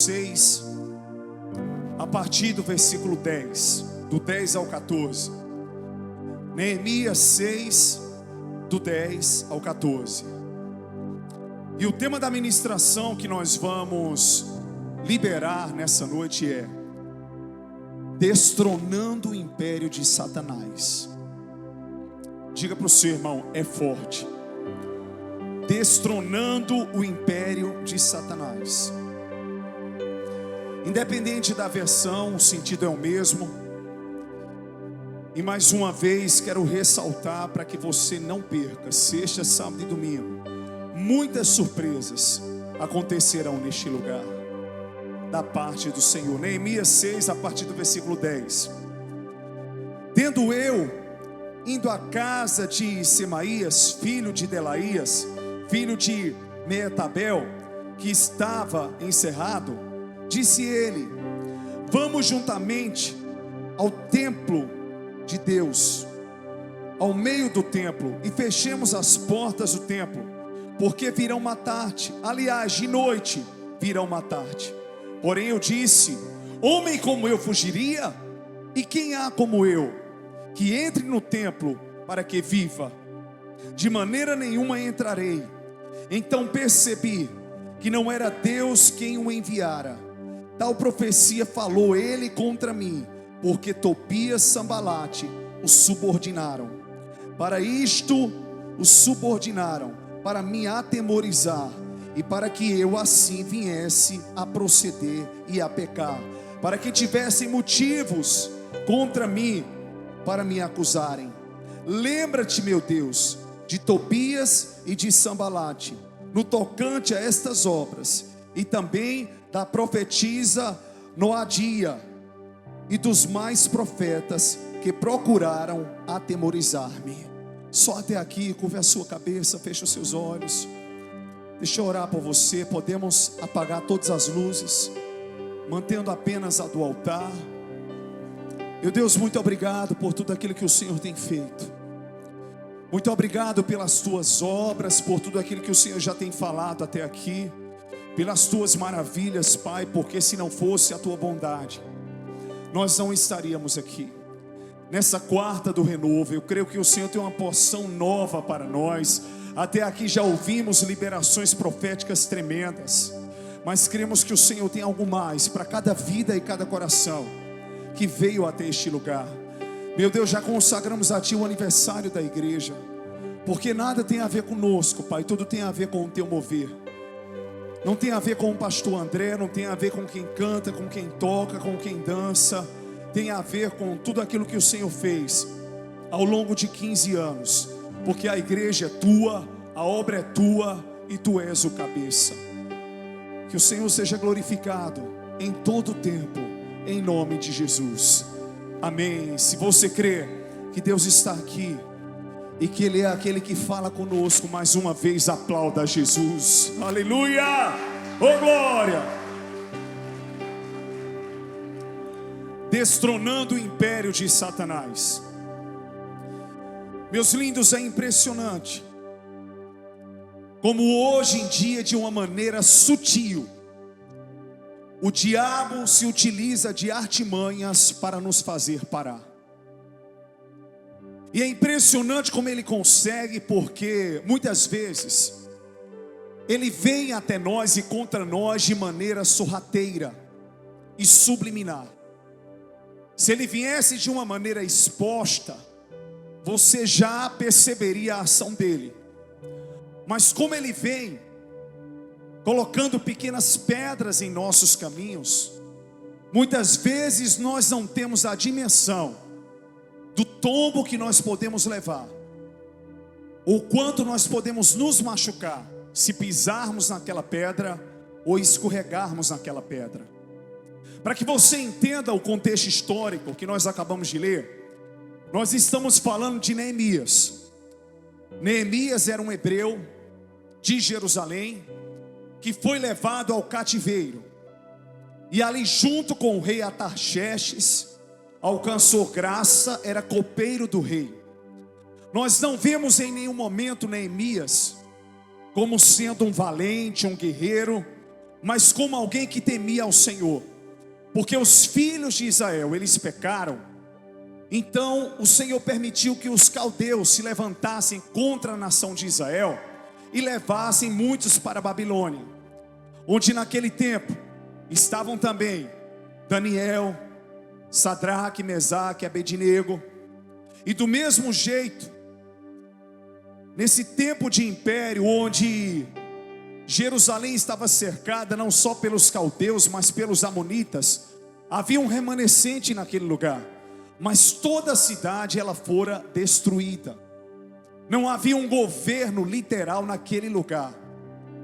6, a partir do versículo 10, do 10 ao 14. Neemias 6, do 10 ao 14. E o tema da ministração que nós vamos liberar nessa noite é destronando o império de Satanás. Diga para o seu irmão, é forte. Destronando o império de Satanás. Independente da versão, o sentido é o mesmo. E mais uma vez quero ressaltar para que você não perca, sexta, sábado e domingo, muitas surpresas acontecerão neste lugar, da parte do Senhor. Neemias 6, a partir do versículo 10. Tendo eu indo à casa de Semaías, filho de Delaías, filho de Meetabel, que estava encerrado, disse ele: vamos juntamente ao templo de Deus, ao meio do templo, e fechemos as portas do templo, porque virão matar-te. Aliás, de noite virão matar-te. Porém eu disse: homem como eu fugiria? E quem há como eu, que entre no templo para que viva? De maneira nenhuma entrarei. Então percebi que não era Deus quem o enviara. Tal profecia falou ele contra mim, porque Tobias e Sambalate o subordinaram. Para isto o subordinaram, para me atemorizar, e para que eu assim viesse a proceder e a pecar, para que tivessem motivos contra mim, para me acusarem. Lembra-te, meu Deus, de Tobias e de Sambalate, no tocante a estas obras, e também da profetisa Noadia e dos mais profetas que procuraram atemorizar-me. Só até aqui. Curve a sua cabeça, feche os seus olhos. Deixa eu orar por você. Podemos apagar todas as luzes, mantendo apenas a do altar. Meu Deus, muito obrigado por tudo aquilo que o Senhor tem feito. Muito obrigado pelas tuas obras, por tudo aquilo que o Senhor já tem falado até aqui, pelas tuas maravilhas, Pai, porque se não fosse a tua bondade, nós não estaríamos aqui. Nessa quarta do renovo, eu creio que o Senhor tem uma porção nova para nós. Até aqui já ouvimos liberações proféticas tremendas, mas cremos que o Senhor tem algo mais para cada vida e cada coração que veio até este lugar. Meu Deus, já consagramos a Ti o aniversário da igreja, porque nada tem a ver conosco, Pai, tudo tem a ver com o Teu mover. Não tem a ver com o pastor André, não tem a ver com quem canta, com quem toca, com quem dança. Tem a ver com tudo aquilo que o Senhor fez ao longo de 15 anos, porque a igreja é Tua, a obra é Tua e Tu és o cabeça. Que o Senhor seja glorificado em todo o tempo, em nome de Jesus, amém. Se você crê que Deus está aqui e que Ele é aquele que fala conosco, mais uma vez aplauda Jesus, aleluia, oh glória. Destronando o império de Satanás. Meus lindos, é impressionante como hoje em dia, de uma maneira sutil, o diabo se utiliza de artimanhas para nos fazer parar. E é impressionante como ele consegue, porque muitas vezes ele vem até nós e contra nós de maneira sorrateira e subliminar. Se ele viesse de uma maneira exposta, você já perceberia a ação dele. Mas como ele vem colocando pequenas pedras em nossos caminhos, muitas vezes nós não temos a dimensão do tombo que nós podemos levar, ou quanto nós podemos nos machucar se pisarmos naquela pedra ou escorregarmos naquela pedra. Para que você entenda o contexto histórico que nós acabamos de ler, nós estamos falando de Neemias. Neemias era um hebreu de Jerusalém, que foi levado ao cativeiro, e ali junto com o rei Atarxerxes alcançou graça, era copeiro do rei. Nós não vemos em nenhum momento Neemias como sendo um valente, um guerreiro, mas como alguém que temia ao Senhor. Porque os filhos de Israel, eles pecaram. Então o Senhor permitiu que os caldeus se levantassem contra a nação de Israel e levassem muitos para a Babilônia, onde naquele tempo estavam também Daniel, Sadraque, Mesaque, Abednego. E do mesmo jeito, nesse tempo de império, onde Jerusalém estava cercada não só pelos caldeus, mas pelos amonitas, havia um remanescente naquele lugar, mas toda a cidade ela fora destruída. Não havia um governo literal naquele lugar.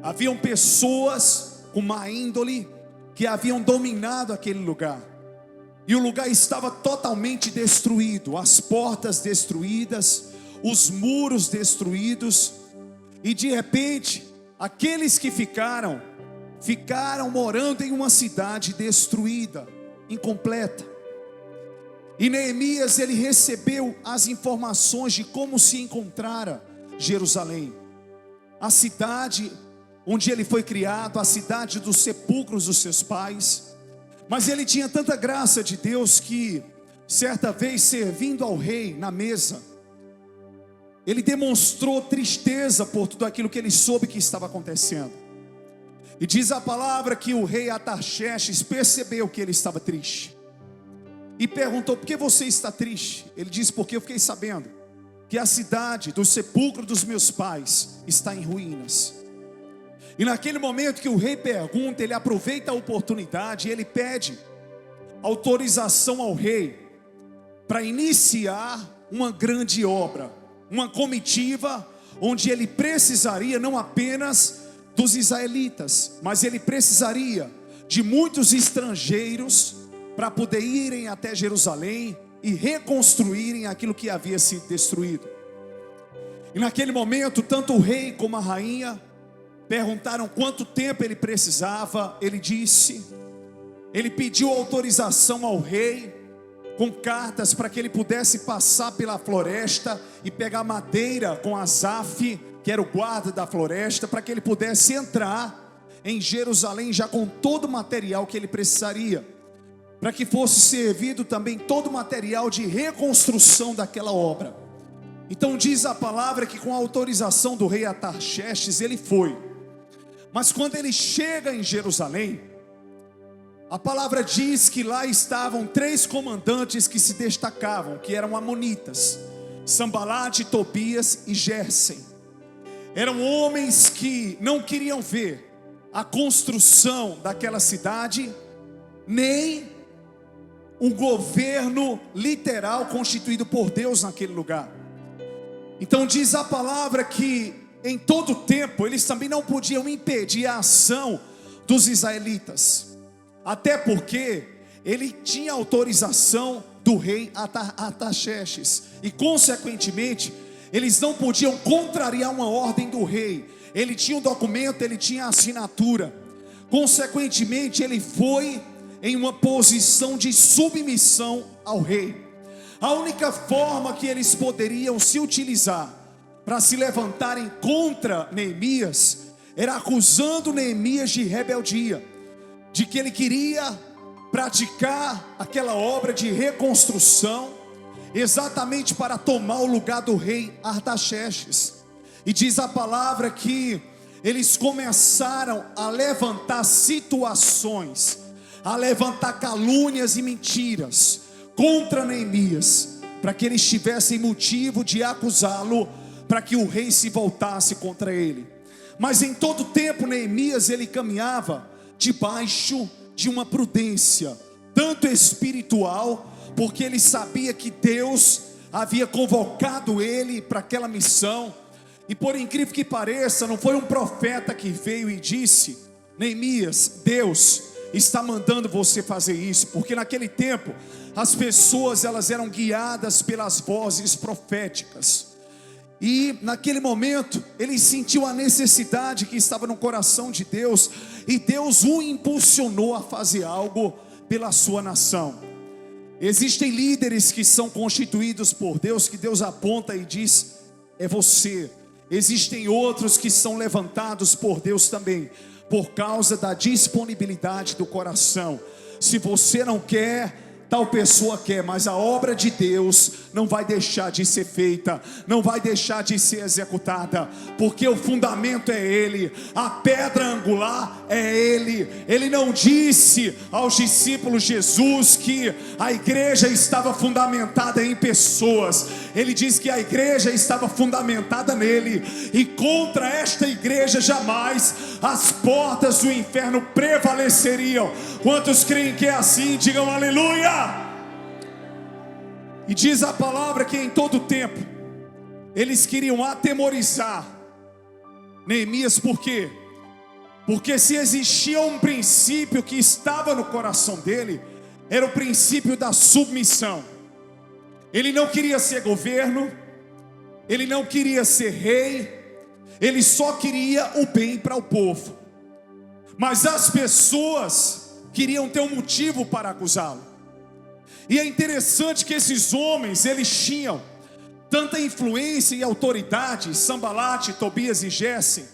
Haviam pessoas com má índole que haviam dominado aquele lugar. E o lugar estava totalmente destruído, as portas destruídas, os muros destruídos. E de repente, aqueles que ficaram morando em uma cidade destruída, incompleta. E Neemias, ele recebeu as informações de como se encontrara Jerusalém, a cidade onde ele foi criado, a cidade dos sepulcros dos seus pais. Mas ele tinha tanta graça de Deus que, certa vez, servindo ao rei na mesa, ele demonstrou tristeza por tudo aquilo que ele soube que estava acontecendo. E diz a palavra que o rei Artaxerxes percebeu que ele estava triste e perguntou: por que você está triste? Ele disse: porque eu fiquei sabendo que a cidade do sepulcro dos meus pais está em ruínas. E naquele momento que o rei pergunta, ele aproveita a oportunidade e ele pede autorização ao rei para iniciar uma grande obra, uma comitiva, onde ele precisaria não apenas dos israelitas, mas ele precisaria de muitos estrangeiros para poder irem até Jerusalém e reconstruírem aquilo que havia sido destruído. E naquele momento, tanto o rei como a rainha perguntaram quanto tempo ele precisava. Ele pediu autorização ao rei, com cartas para que ele pudesse passar pela floresta e pegar madeira com Asaf, que era o guarda da floresta, para que ele pudesse entrar em Jerusalém já com todo o material que ele precisaria, para que fosse servido também todo o material de reconstrução daquela obra. Então diz a palavra que com a autorização do rei Artaxerxes ele foi. Mas quando ele chega em Jerusalém, a palavra diz que lá estavam 3 comandantes que se destacavam, que eram amonitas: Sambalate, Tobias e Gésem. Eram homens que não queriam ver a construção daquela cidade, nem um governo literal constituído por Deus naquele lugar. Então diz a palavra que em todo tempo eles também não podiam impedir a ação dos israelitas, até porque ele tinha autorização do rei Artaxerxes, e consequentemente eles não podiam contrariar uma ordem do rei. Ele tinha um documento, ele tinha a assinatura. Consequentemente ele foi em uma posição de submissão ao rei. A única forma que eles poderiam se utilizar para se levantarem contra Neemias era acusando Neemias de rebeldia, de que ele queria praticar aquela obra de reconstrução exatamente para tomar o lugar do rei Artaxerxes. E diz a palavra que eles começaram a levantar situações, a levantar calúnias e mentiras contra Neemias, para que eles tivessem motivo de acusá-lo, para que o rei se voltasse contra ele. Mas em todo tempo Neemias ele caminhava debaixo de uma prudência, tanto espiritual, porque ele sabia que Deus havia convocado ele para aquela missão. E por incrível que pareça, não foi um profeta que veio e disse: Neemias, Deus está mandando você fazer isso, porque naquele tempo as pessoas elas eram guiadas pelas vozes proféticas. E naquele momento ele sentiu a necessidade que estava no coração de Deus, e Deus o impulsionou a fazer algo pela sua nação. Existem líderes que são constituídos por Deus, que Deus aponta e diz: é você. Existem outros que são levantados por Deus também, por causa da disponibilidade do coração. Se você não quer, tal pessoa quer, mas a obra de Deus não vai deixar de ser feita, não vai deixar de ser executada, porque o fundamento é Ele, a pedra angular é Ele. Ele não disse aos discípulos Jesus que a igreja estava fundamentada em pessoas, Ele disse que a igreja estava fundamentada nele, e contra esta igreja jamais as portas do inferno prevaleceriam. Quantos creem que é assim? Digam aleluia! E diz a palavra que em todo tempo eles queriam atemorizar Neemias. Por quê? Porque se existia um princípio que estava no coração dele, era o princípio da submissão. Ele não queria ser governo, ele não queria ser rei, ele só queria o bem para o povo. Mas as pessoas queriam ter um motivo para acusá-lo. E é interessante que esses homens, eles tinham tanta influência e autoridade, Sambalate, Tobias e Gésem,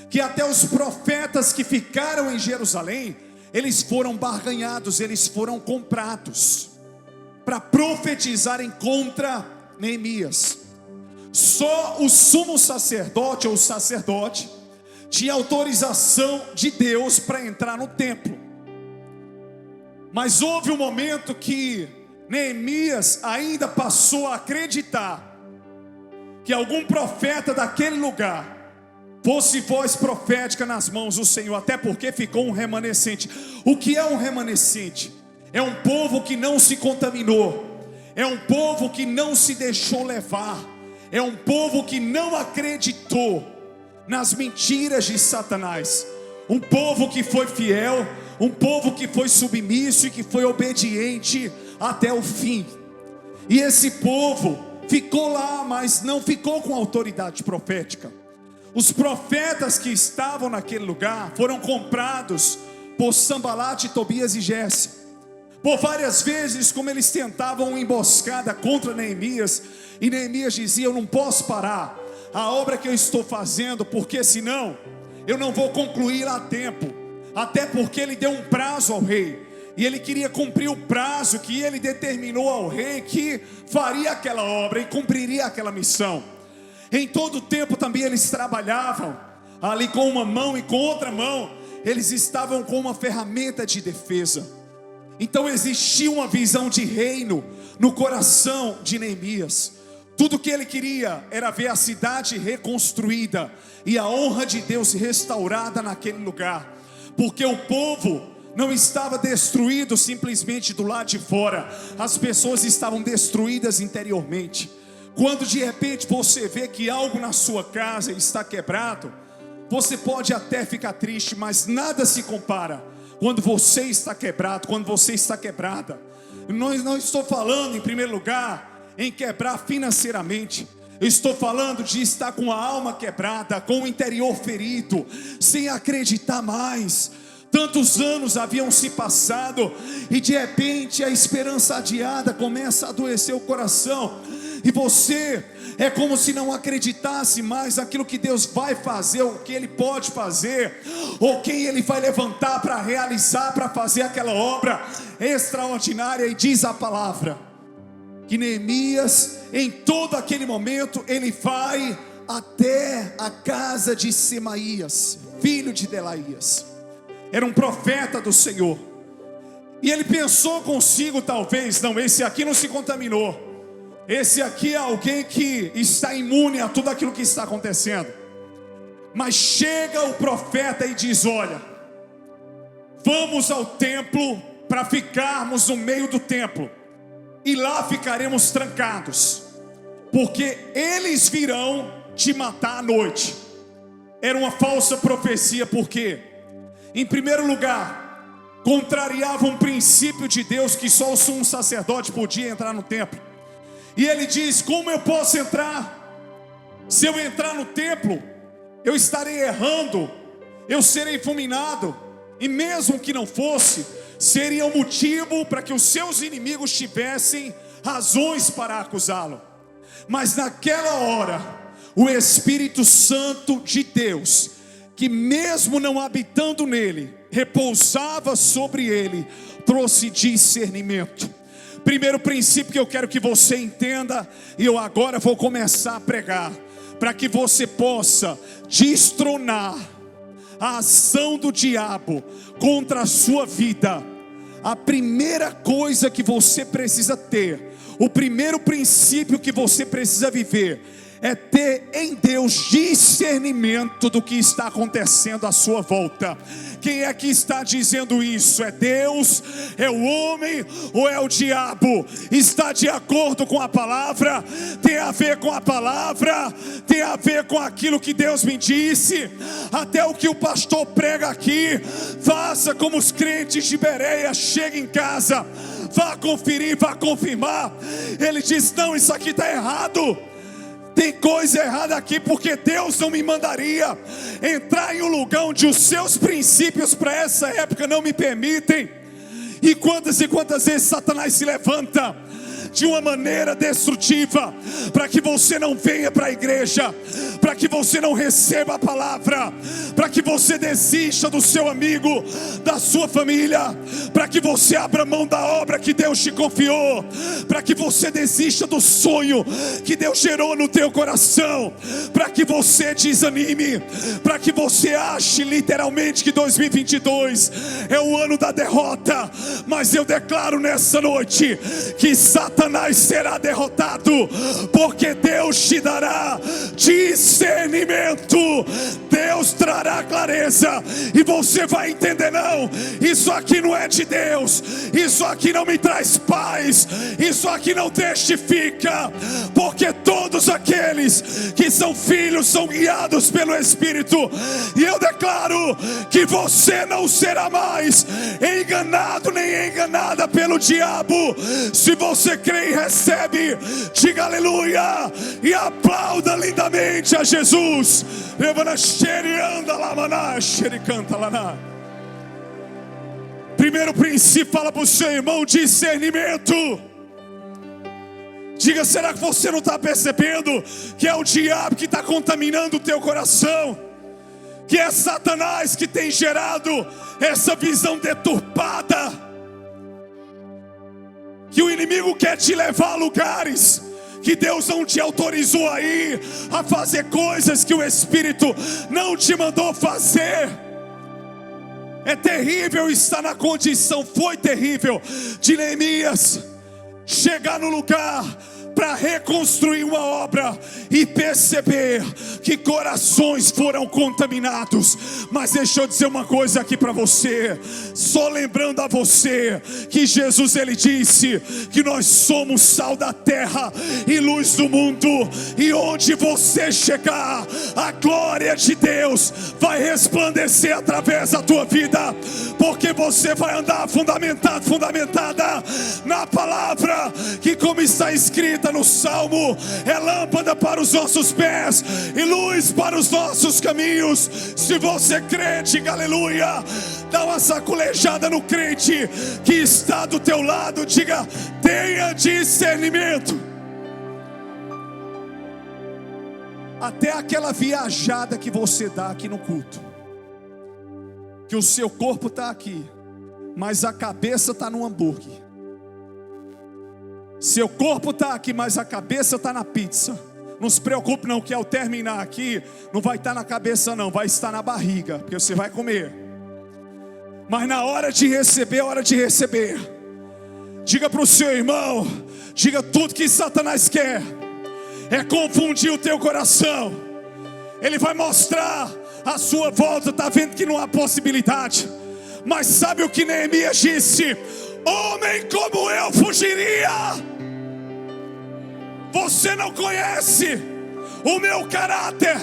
que até os profetas que ficaram em Jerusalém, eles foram barganhados, eles foram comprados, para profetizarem contra Neemias. Só o sumo sacerdote ou sacerdote tinha autorização de Deus para entrar no templo. Mas houve um momento que Neemias ainda passou a acreditar que algum profeta daquele lugar fosse voz profética nas mãos do Senhor, até porque ficou um remanescente. O que é um remanescente? É um povo que não se contaminou, é um povo que não se deixou levar, é um povo que não acreditou nas mentiras de Satanás, um povo que foi fiel, um povo que foi submisso e que foi obediente até o fim. E esse povo ficou lá, mas não ficou com autoridade profética. Os profetas que estavam naquele lugar foram comprados por Sambalate, Tobias e Gésem. Por várias vezes, como eles tentavam uma emboscada contra Neemias, e Neemias dizia: eu não posso parar a obra que eu estou fazendo, porque senão eu não vou concluir a tempo. Até porque ele deu um prazo ao rei, e ele queria cumprir o prazo que ele determinou ao rei, que faria aquela obra e cumpriria aquela missão. Em todo tempo também eles trabalhavam ali com uma mão e com outra mão eles estavam com uma ferramenta de defesa. Então existia uma visão de reino no coração de Neemias. Tudo que ele queria era ver a cidade reconstruída e a honra de Deus restaurada naquele lugar, porque o povo não estava destruído simplesmente do lado de fora, as pessoas estavam destruídas interiormente. Quando de repente você vê que algo na sua casa está quebrado, você pode até ficar triste, mas nada se compara quando você está quebrado, quando você está quebrada. Não estou falando em primeiro lugar em quebrar financeiramente, eu estou falando de estar com a alma quebrada, com o interior ferido, sem acreditar mais. Tantos anos haviam se passado e de repente a esperança adiada começa a adoecer o coração, e você é como se não acreditasse mais naquilo que Deus vai fazer, o que Ele pode fazer, ou quem Ele vai levantar para realizar, para fazer aquela obra extraordinária. E diz a palavra que Neemias, em todo aquele momento, ele vai até a casa de Semaías, filho de Delaías. Era um profeta do Senhor. E ele pensou consigo, talvez: não, esse aqui não se contaminou, esse aqui é alguém que está imune a tudo aquilo que está acontecendo. Mas chega o profeta e diz: olha, vamos ao templo para ficarmos no meio do templo, e lá ficaremos trancados, porque eles virão te matar à noite. Era uma falsa profecia, porque em primeiro lugar contrariava um princípio de Deus, que só o sumo sacerdote podia entrar no templo. E ele diz: como eu posso entrar? Se eu entrar no templo, eu estarei errando, eu serei fulminado. E mesmo que não fosse, seria um motivo para que os seus inimigos tivessem razões para acusá-lo. Mas naquela hora, o Espírito Santo de Deus, que mesmo não habitando nele, repousava sobre ele, trouxe discernimento. Primeiro princípio que eu quero que você entenda, e eu agora vou começar a pregar, para que você possa destronar a ação do diabo contra a sua vida. A primeira coisa que você precisa ter, o primeiro princípio que você precisa viver, é ter em Deus discernimento do que está acontecendo à sua volta. Quem é que está dizendo isso? É Deus? É o homem? Ou é o diabo? Está de acordo com a palavra? Tem a ver com a palavra? Tem a ver com aquilo que Deus me disse? Até o que o pastor prega aqui, faça como os crentes de Bereia, chegue em casa, vá conferir, vá confirmar. Ele diz: não, isso aqui está errado. Tem coisa errada aqui, porque Deus não me mandaria entrar em um lugar onde os seus princípios para essa época não me permitem. E quantas vezes Satanás se levanta de uma maneira destrutiva, para que você não venha para a igreja, para que você não receba a palavra, para que você desista do seu amigo, da sua família, para que você abra mão da obra que Deus te confiou, para que você desista do sonho que Deus gerou no teu coração, para que você desanime, para que você ache literalmente que 2022 é o ano da derrota. Mas eu declaro nessa noite que Satanás será derrotado, porque Deus te dará discernimento, Deus trará clareza, e você vai entender: não, isso aqui não é de Deus, isso aqui não me traz paz, isso aqui não testifica, porque todos aqueles que são filhos são guiados pelo Espírito. E eu declaro que você não será mais enganado nem enganada pelo diabo. Se você crê e recebe, diga aleluia e aplauda lindamente a Jesus. Primeiro princípio, fala para o seu irmão: discernimento. Diga: será que você não está percebendo que é o diabo que está contaminando o teu coração? Que é Satanás que tem gerado essa visão deturpada? Que o inimigo quer te levar a lugares que Deus não te autorizou a ir, a fazer coisas que o Espírito não te mandou fazer. É terrível estar na condição, foi terrível, de Neemias chegar no lugar para reconstruir uma obra e perceber que corações foram contaminados. Mas deixa eu dizer uma coisa aqui para você, só lembrando a você que Jesus, ele disse que nós somos sal da terra e luz do mundo, e onde você chegar, a glória de Deus vai resplandecer através da tua vida, porque você vai andar fundamentada na palavra, que, como está escrita no Salmo, é lâmpada para os nossos pés e luz para os nossos caminhos. Se você crê, diga aleluia. Dá uma sacolejada no crente que está do teu lado, diga: tenha discernimento. Até aquela viajada que você dá aqui no culto, que o seu corpo está aqui, mas a cabeça está no hambúrguer. Seu corpo está aqui, mas a cabeça está na pizza. Não se preocupe não, que ao terminar aqui, não vai estar na cabeça não, vai estar na barriga, porque você vai comer. Mas na hora de receber, é hora de receber. Diga para o seu irmão, diga: tudo que Satanás quer é confundir o teu coração. Ele vai mostrar a sua volta, está vendo que não há possibilidade. Mas sabe o que Neemias disse? Homem como eu fugiria. Você não conhece o meu caráter.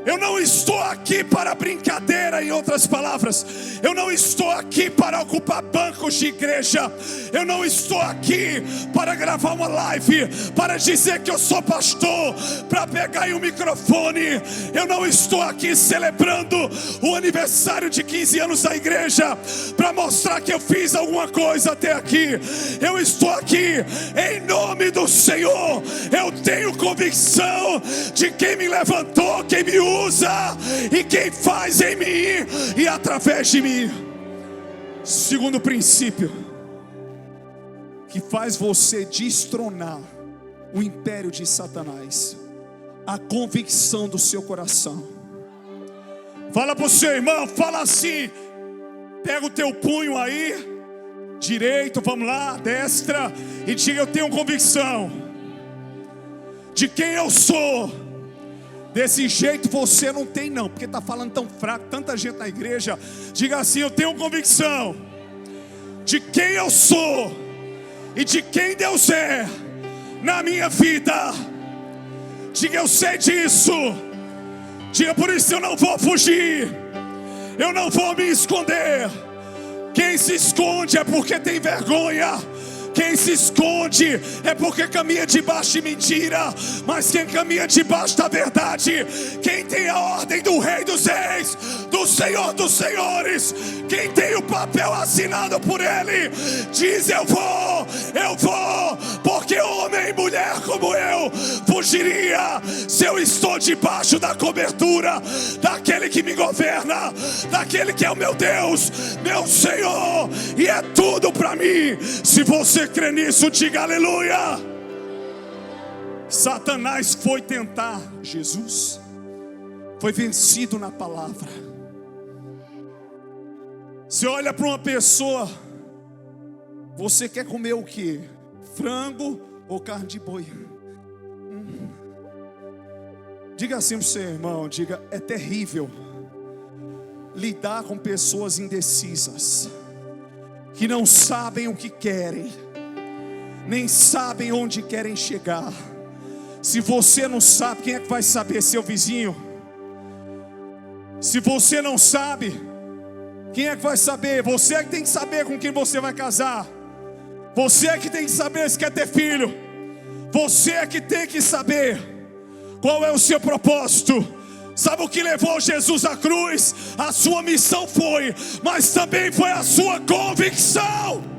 Eu não estou aqui para brincadeira, em outras palavras. Eu não estou aqui para ocupar bancos de igreja. Eu não estou aqui para gravar uma live, para dizer que eu sou pastor, para pegar aí um microfone. Eu não estou aqui celebrando o aniversário de 15 anos da igreja, para mostrar que eu fiz alguma coisa até aqui. Eu estou aqui em nome do Senhor. Eu tenho convicção de quem me levantou, quem me usa e quem faz em mim e através de mim. Segundo princípio, que faz você destronar o império de Satanás: a convicção do seu coração. Fala para o seu irmão, fala assim, pega o teu punho aí, direito, vamos lá, destra, e diga: eu tenho convicção de quem eu sou. Desse jeito você não tem não, porque está falando tão fraco, tanta gente na igreja. Diga assim: eu tenho convicção de quem eu sou e de quem Deus é na minha vida. Diga: eu sei disso. Diga: por isso eu não vou fugir, eu não vou me esconder. Quem se esconde é porque tem vergonha. Quem se esconde é porque caminha debaixo de mentira. Mas quem caminha debaixo da verdade, quem tem a ordem do Rei dos Reis, do Senhor dos Senhores, quem tem o papel assinado por Ele, diz: eu vou, porque homem e mulher como eu fugiria se eu estou debaixo da cobertura daquele que me governa, daquele que é o meu Deus, meu Senhor, e é tudo para mim. Se você crê nisso, diga aleluia. Satanás foi tentar Jesus, foi vencido na palavra. Você olha para uma pessoa, você quer comer o que? Frango ou carne de boi? Diga assim para o seu irmão, diga: é terrível lidar com pessoas indecisas, que não sabem o que querem, nem sabem onde querem chegar. Se você não sabe, quem é que vai saber? Seu vizinho? Se você não sabe, quem é que vai saber? Você é que tem que saber com quem você vai casar. Você é que tem que saber se quer ter filho. Você é que tem que saber qual é o seu propósito. Sabe o que levou Jesus à cruz? A sua missão foi, mas também foi a sua convicção.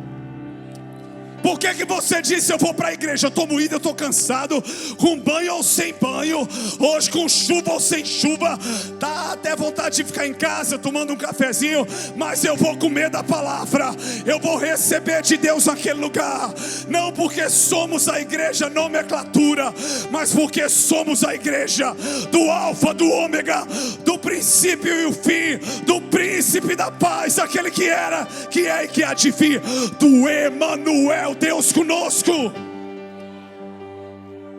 Por que você disse: eu vou para a igreja, eu estou moído, eu estou cansado, com banho ou sem banho, hoje com chuva ou sem chuva, dá até vontade de ficar em casa tomando um cafezinho, mas eu vou comer da palavra, eu vou receber de Deus naquele lugar. Não porque somos a igreja nomenclatura, mas porque somos a igreja do alfa, do ômega, do princípio e o fim, do príncipe da paz, aquele que era, que é e que há de vir, do Emanuel, Deus conosco.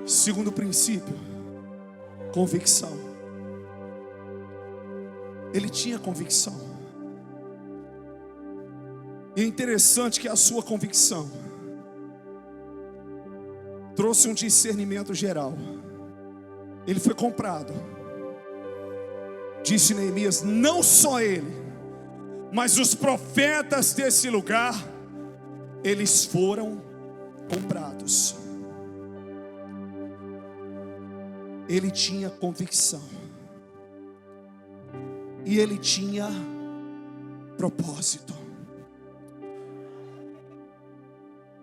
Segundo princípio, convicção. Ele tinha convicção. E é interessante que a sua convicção trouxe um discernimento geral. Ele foi comprado. Disse Neemias: não só ele, mas os profetas desse lugar, eles foram comprados. Ele tinha convicção. E ele tinha propósito.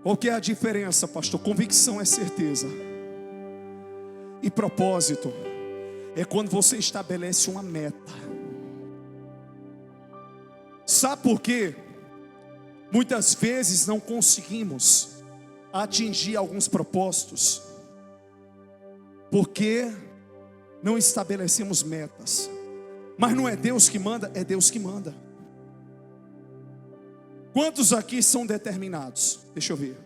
Qual que é a diferença, pastor? Convicção é certeza. E propósito é quando você estabelece uma meta. Sabe por quê? Muitas vezes não conseguimos atingir alguns propósitos, porque não estabelecemos metas. Mas não é Deus que manda, é Deus que manda. Quantos aqui são determinados? Deixa eu ver.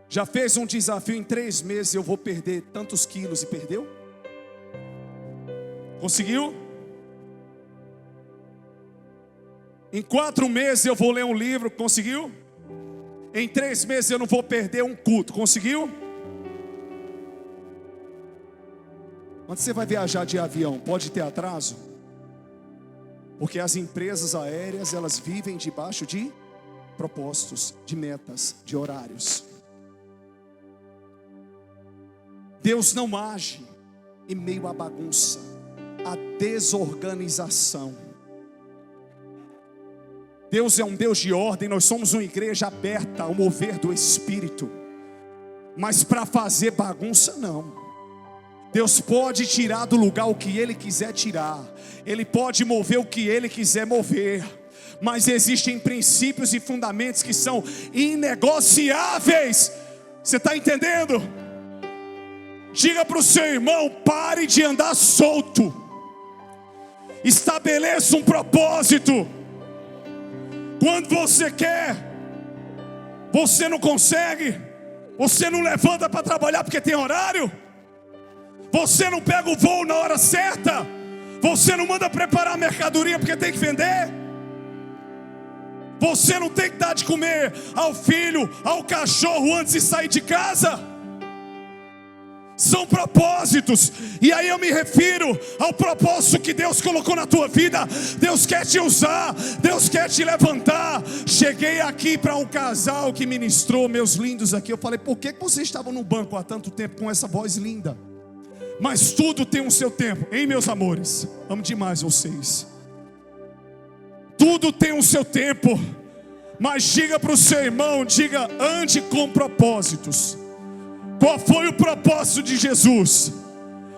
Já fez um desafio: em 3 meses eu vou perder tantos quilos, e perdeu? Conseguiu? Em 4 meses eu vou ler um livro, conseguiu? Em 3 meses eu não vou perder um culto, conseguiu? Quando você vai viajar de avião, pode ter atraso? Porque as empresas aéreas, elas vivem debaixo de propósitos, de metas, de horários. Deus não age em meio à bagunça, à desorganização. Deus é um Deus de ordem. Nós somos uma igreja aberta ao mover do Espírito, mas para fazer bagunça não. Deus pode tirar do lugar o que Ele quiser tirar. Ele pode mover o que Ele quiser mover. Mas existem princípios e fundamentos que são inegociáveis. Você está entendendo? Diga para o seu irmão: pare de andar solto. Estabeleça um propósito. Quando você quer, você não consegue. Você não levanta para trabalhar porque tem horário. Você não pega o voo na hora certa. Você não manda preparar a mercadoria porque tem que vender. Você não tem que dar de comer ao filho, ao cachorro antes de sair de casa. São propósitos. E aí eu me refiro ao propósito que Deus colocou na tua vida. Deus quer te usar, Deus quer te levantar. Cheguei aqui para um casal que ministrou, meus lindos aqui. Eu falei: por que vocês estavam no banco há tanto tempo com essa voz linda? Mas tudo tem o seu tempo, hein, meus amores? Amo demais vocês. Tudo tem o seu tempo. Mas diga para o seu irmão, diga: ande com propósitos. Qual foi o propósito de Jesus?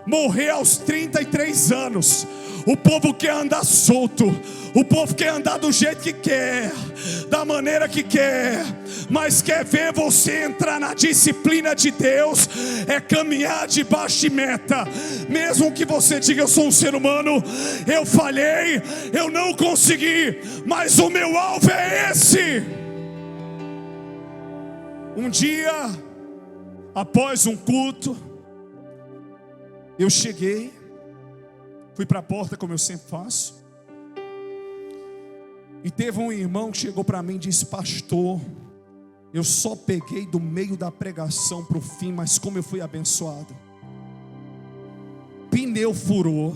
Morrer aos 33 anos. O povo quer andar solto. O povo quer andar do jeito que quer, da maneira que quer, mas quer ver você entrar na disciplina de Deus. É caminhar debaixo de meta. Mesmo que você diga: eu sou um ser humano, eu falhei, eu não consegui, mas o meu alvo é esse. Um dia, após um culto, eu cheguei, fui para a porta como eu sempre faço. E teve um irmão que chegou para mim e disse: pastor, eu só peguei do meio da pregação para o fim, mas como eu fui abençoado. Pneu furou,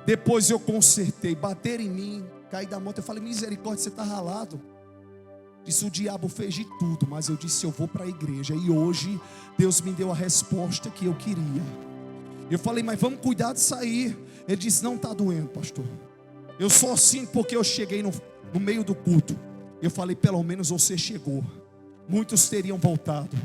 depois eu consertei, bateram em mim, caí da moto. Eu falei: misericórdia, você está ralado. Disse: o diabo fez de tudo, mas eu disse: eu vou para a igreja. E hoje Deus me deu a resposta que eu queria. Eu falei: mas vamos cuidar de sair. Ele disse: não está doendo, pastor. Eu só sinto porque eu cheguei no meio do culto. Eu falei: pelo menos você chegou. Muitos teriam voltado.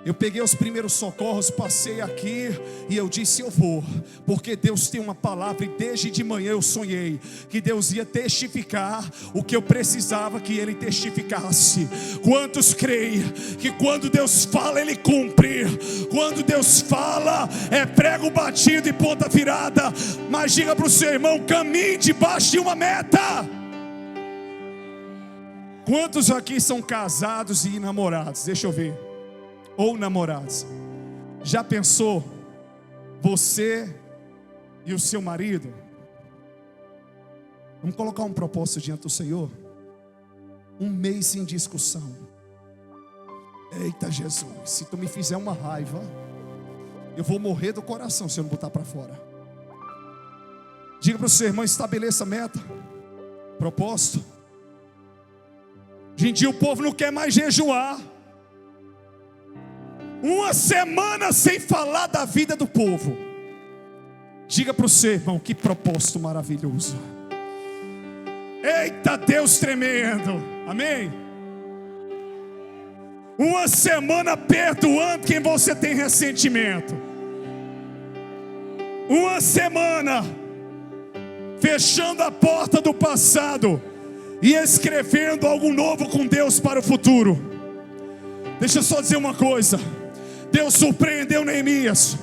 Eu peguei os primeiros socorros, passei aqui e eu disse: eu vou, porque Deus tem uma palavra. E desde de manhã eu sonhei que Deus ia testificar o que eu precisava que Ele testificasse. Quantos creem que quando Deus fala, Ele cumpre? Quando Deus fala, é prego batido e ponta virada. Mas diga para o seu irmão: caminhe debaixo de uma meta. Quantos aqui são casados e namorados? Deixa eu ver. Ou namorados. Já pensou você e o seu marido? Vamos colocar um propósito diante do Senhor. Um mês sem discussão. Eita Jesus, se tu me fizer uma raiva, eu vou morrer do coração se eu não botar para fora. Diga para o seu irmão: estabeleça meta, propósito. Hoje em dia o povo não quer mais jejuar. Uma semana sem falar da vida do povo. Diga para o seu irmão: que propósito maravilhoso. Eita Deus tremendo. Amém. Uma semana perdoando quem você tem ressentimento. Uma semana fechando a porta do passado e escrevendo algo novo com Deus para o futuro. Deixa eu só dizer uma coisa. Deus surpreendeu Neemias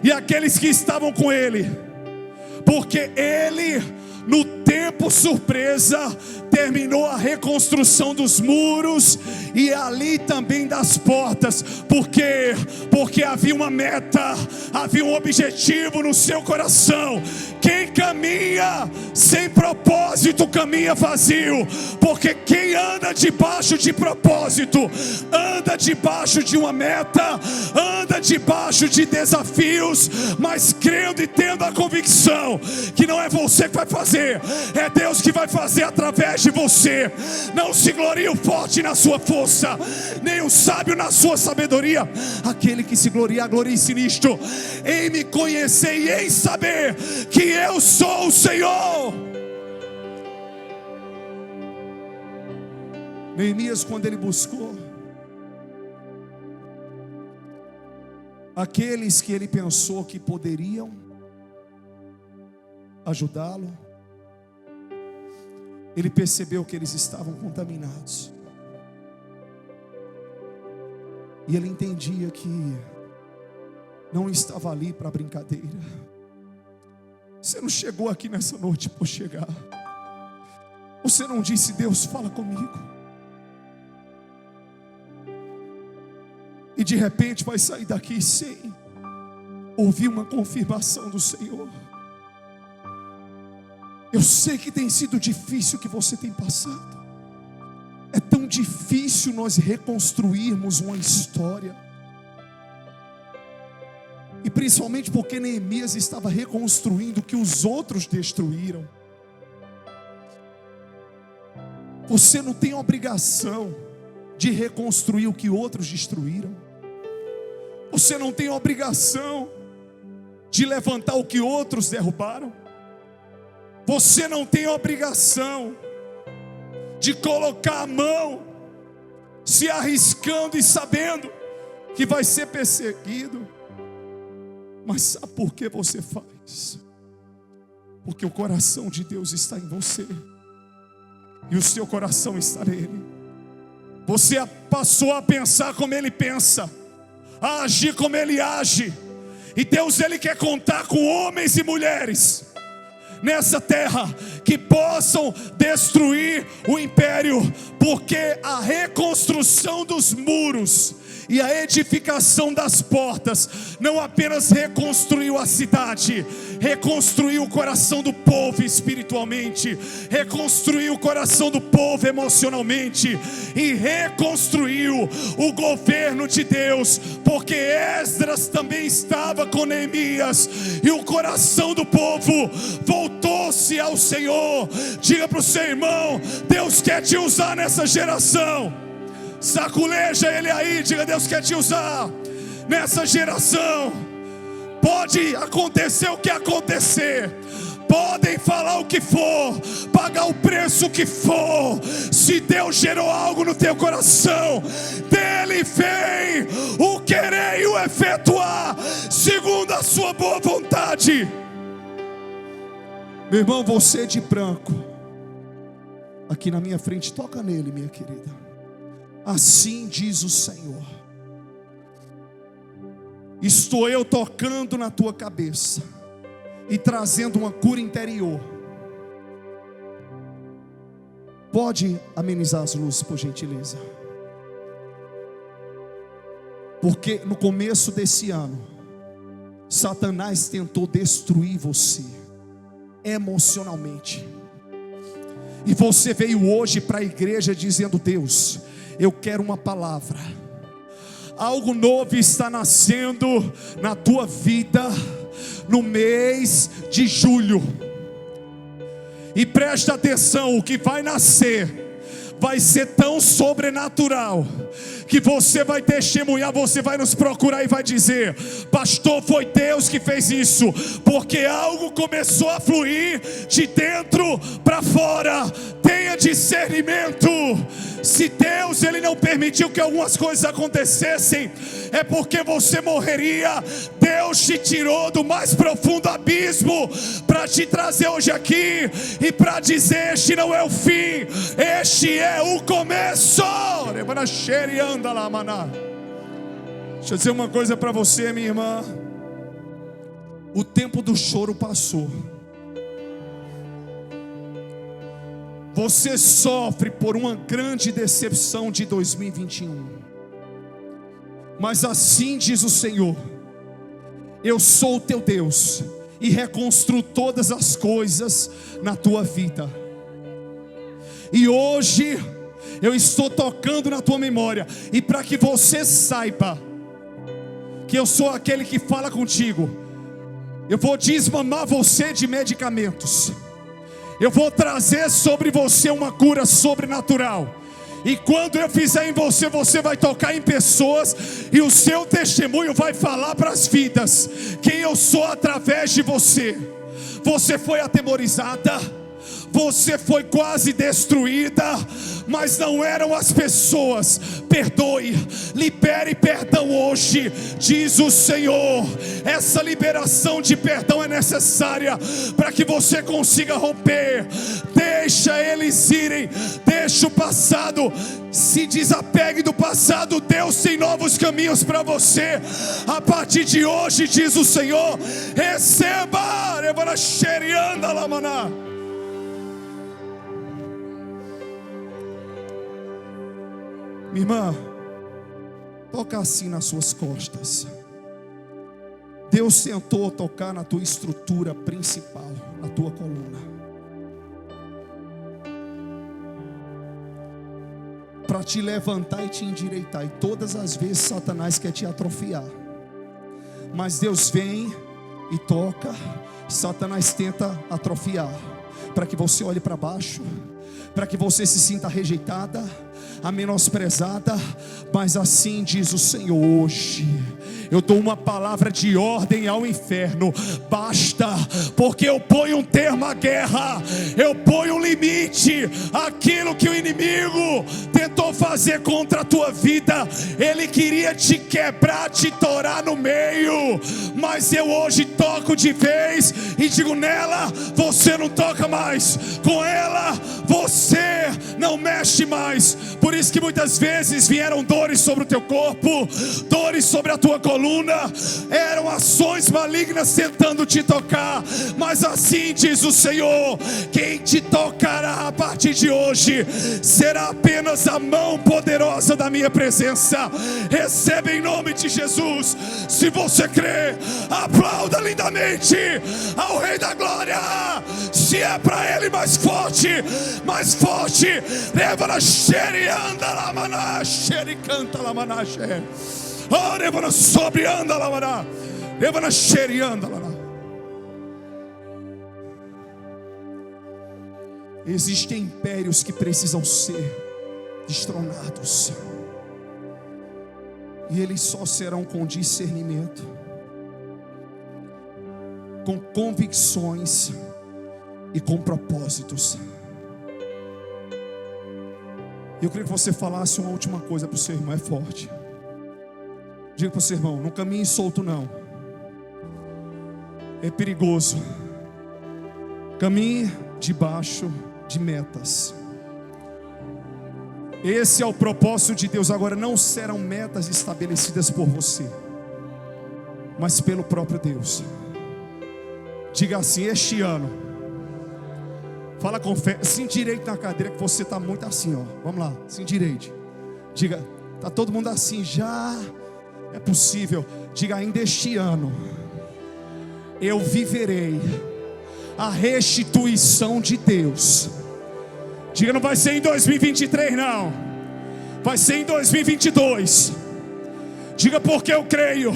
e aqueles que estavam com ele, porque ele, no tempo surpresa, terminou a reconstrução dos muros e ali também das portas. Por quê? Porque havia uma meta, havia um objetivo no seu coração. Quem caminha sem propósito caminha vazio, porque quem anda debaixo de propósito, anda debaixo de uma meta, anda debaixo de desafios, mas crendo e tendo a convicção que não é você que vai fazer, é Deus que vai fazer através de você. Não se glorie o forte na sua força, nem o sábio na sua sabedoria. Aquele que se gloria, glorie-se nisto, em me conhecer e em saber que eu sou o Senhor. Neemias, quando ele buscou, Aqueles que ele pensou que poderiam ajudá-lo, ele percebeu que eles estavam contaminados. E ele entendia que não estava ali para brincadeira. Você não chegou aqui nessa noite por chegar. Você não disse: Deus, fala comigo. E de repente vai sair daqui sem ouvir uma confirmação do Senhor. Eu sei que tem sido difícil o que você tem passado. É tão difícil nós reconstruirmos uma história. E principalmente porque Neemias estava reconstruindo o que os outros destruíram. Você não tem obrigação de reconstruir o que outros destruíram. Você não tem obrigação de levantar o que outros derrubaram. Você não tem obrigação de colocar a mão, se arriscando e sabendo que vai ser perseguido. Mas sabe por que você faz? Porque o coração de Deus está em você, e o seu coração está nele. Você passou a pensar como ele pensa, a agir como ele age. E Deus, ele quer contar com homens e mulheres nessa terra que possam destruir o império, porque a reconstrução dos muros e a edificação das portas não apenas reconstruiu a cidade, reconstruiu o coração do povo espiritualmente, reconstruiu o coração do povo emocionalmente, e reconstruiu o governo de Deus, porque Esdras também estava com Neemias, e o coração do povo voltou-se ao Senhor. Diga para o seu irmão: Deus quer te usar nessa geração. Saculeja ele aí, diga: Deus quer te usar nessa geração. Pode acontecer o que acontecer, podem falar o que for, pagar o preço que for. Se Deus gerou algo no teu coração, dele vem o querer e o efetuar segundo a sua boa vontade. Meu irmão, você de branco aqui na minha frente, toca nele, minha querida. Assim diz o Senhor: estou eu tocando na tua cabeça e trazendo uma cura interior. Pode amenizar as luzes, por gentileza. Porque no começo desse ano, Satanás tentou destruir você emocionalmente. E você veio hoje para a igreja dizendo: Deus, eu quero uma palavra. Algo novo está nascendo na tua vida no mês de julho. E presta atenção: o que vai nascer vai ser tão sobrenatural que você vai testemunhar, você vai nos procurar e vai dizer: pastor, foi Deus que fez isso, porque algo começou a fluir de dentro para fora. Tenha discernimento. Se Deus, ele não permitiu que algumas coisas acontecessem, é porque você morreria. Deus te tirou do mais profundo abismo para te trazer hoje aqui e para dizer: este não é o fim, este é o começo. Deixa eu dizer uma coisa para você, minha irmã. O tempo do choro passou. Você sofre por uma grande decepção de 2021. Mas assim diz o Senhor: eu sou o teu Deus e reconstruo todas as coisas na tua vida. E hoje eu estou tocando na tua memória, e para que você saiba que eu sou aquele que fala contigo, eu vou desmamar você de medicamentos. Eu vou trazer sobre você uma cura sobrenatural. E quando eu fizer em você, você vai tocar em pessoas, e o seu testemunho vai falar para as vidas quem eu sou através de você. Você foi atemorizada, você foi quase destruída, mas não eram as pessoas. Perdoe, libere perdão hoje, diz o Senhor. Essa liberação de perdão é necessária para que você consiga romper. Deixa eles irem, deixa o passado, se desapegue do passado. Deus tem novos caminhos para você a partir de hoje, diz o Senhor. Receba, revanacherianda lamaná. Minha irmã, toca assim nas suas costas. Deus tentou tocar na tua estrutura principal, na tua coluna, para te levantar e te endireitar. E todas as vezes Satanás quer te atrofiar, mas Deus vem e toca. Satanás tenta atrofiar, para que você olhe para baixo, para que você se sinta rejeitada, a menosprezada. Mas assim diz o Senhor: hoje eu dou uma palavra de ordem ao inferno. Basta, porque eu ponho um termo à guerra, eu ponho um limite àquilo que o inimigo tentou fazer contra a tua vida. Ele queria te quebrar, te torar no meio, mas eu hoje toco de vez e digo: nela você não toca mais, com ela você não mexe mais. Por isso que muitas vezes vieram dores sobre o teu corpo, dores sobre a tua coluna, eram ações malignas tentando te tocar. Mas assim diz o Senhor: quem te tocará a partir de hoje será apenas a mão poderosa da minha presença. Receba em nome de Jesus. Se você crê, aplauda lindamente ao Rei da Glória. Se é para Ele, mais forte, mais forte. Leva na xere, anda lá, maná, xere, canta lá, maná, xere. Oh, leva na sobre, anda lá, maná. Leva na xere, anda lá. Existem impérios que precisam ser destronados, e eles só serão com discernimento, com convicções e com propósitos. Eu queria que você falasse uma última coisa para o seu irmão. É forte. Diga para o seu irmão: não caminhe solto não, é perigoso. Caminhe debaixo de metas. Esse é o propósito de Deus. Agora, não serão metas estabelecidas por você, mas pelo próprio Deus. Diga assim: este ano, fala com fé, se endireite na cadeira, que você está muito assim, ó. Vamos lá, se endireite. Diga: está todo mundo assim já? É possível. Diga: ainda este ano eu viverei a restituição de Deus. Diga: não vai ser em 2023 não, vai ser em 2022. Diga: porque eu creio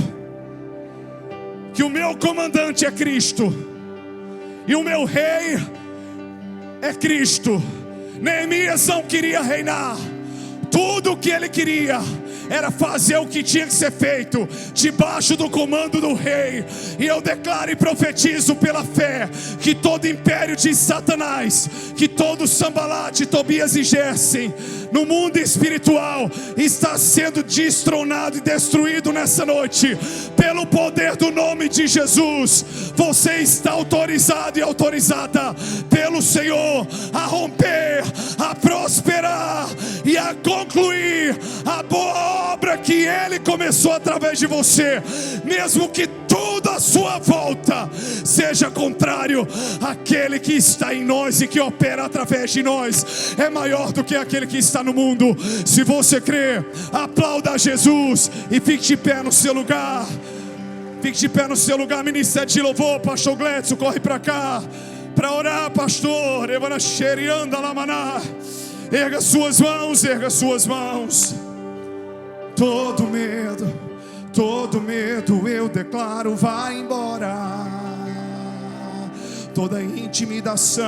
que o meu comandante é Cristo e o meu rei é Cristo. Neemias não queria reinar, tudo o que ele queria era fazer o que tinha que ser feito, debaixo do comando do rei. E eu declaro e profetizo pela fé, que todo império de Satanás, que todo Sambalate, Tobias e Gessem, no mundo espiritual, está sendo destronado e destruído nessa noite, pelo poder do nome de Jesus. Você está autorizado e autorizada pelo Senhor a romper, a prosperar e a concluir a boa obra que Ele começou através de você. Mesmo que tudo à sua volta seja contrário, aquele que está em nós e que opera através de nós é maior do que aquele que está no mundo. Se você crê, aplauda Jesus e fique de pé no seu lugar. Fique de pé no seu lugar. Ministério de louvor, pastor Gledson, corre para cá para orar, pastor. Erga suas mãos, erga suas mãos. Todo medo eu declaro vai embora. Toda intimidação